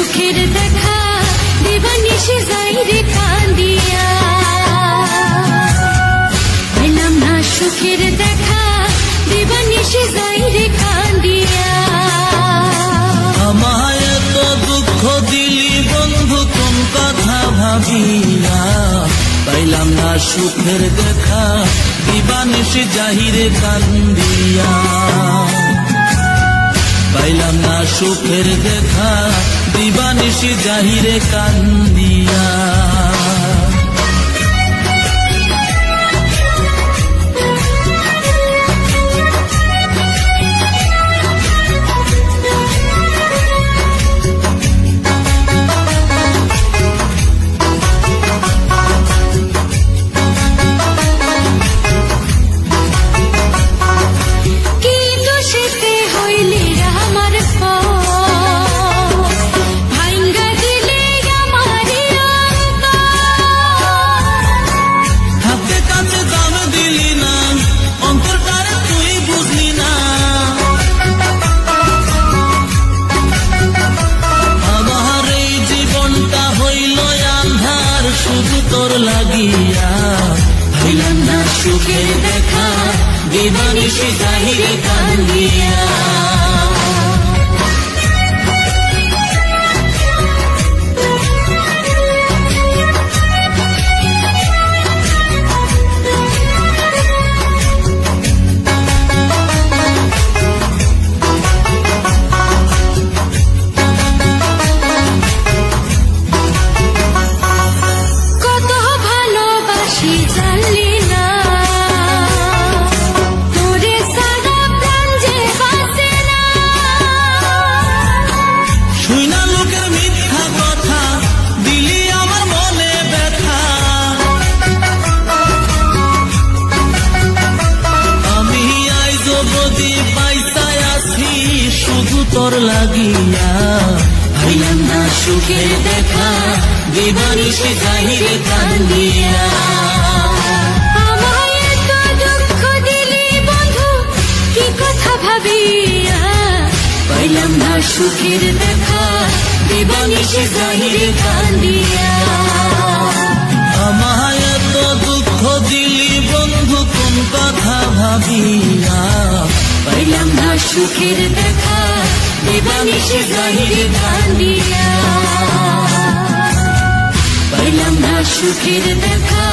সুখের দেখা দিবানিশি যাই রে কান্দিয়া পাইলাম না সুখের দেখা দিবানিশি যাই রে কান্দিয়া আমায় এত দুঃখ দিলি বন্ধু কোন কথা ভাবিয়া পাইলাম না সুখের দেখা দিবানিশি যাই রে কান্দিয়া পাইলাম না সুখের দেখা দিবানিশি যাই রে কান্দিয়া তোর লাগিয়া পাইলাম না সুখের দেখা দিবানিশি যাই রে কান্দিয়া তোর লাগিয়া পাইলাম না সুখের দেখা দিবানিশি যাই রে কান্দিয়া আমায় এত দুঃখ দিলি বন্ধু কি কথা ভাবিয়া পাইলাম না সুখের দেখা দিবানিশি যাই রে কান্দিয়া আমায় এত দুঃখ দিলি বন্ধু কোন কথা ভাবিয়া পাইলাম না সুখের দেখা দিবানিশি যাই রে কান্দিয়া পাইলাম না সুখের দেখা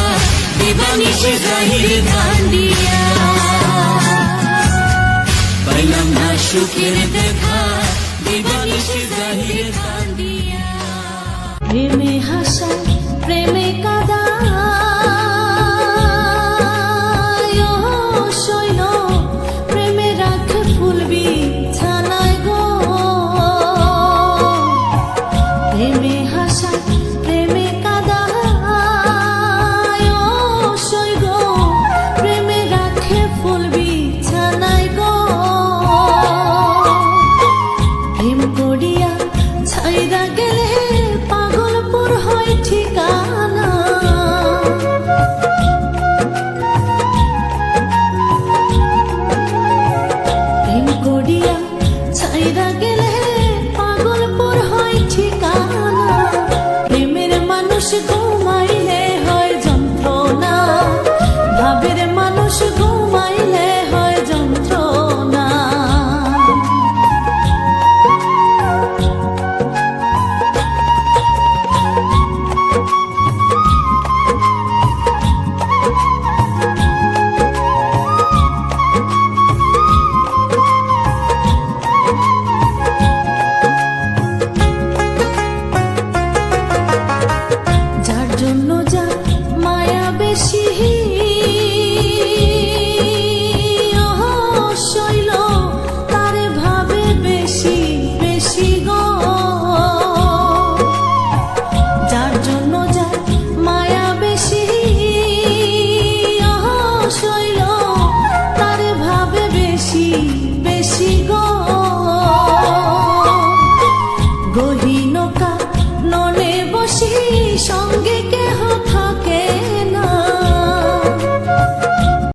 দিবানিশি যাই রে কান্দিয়া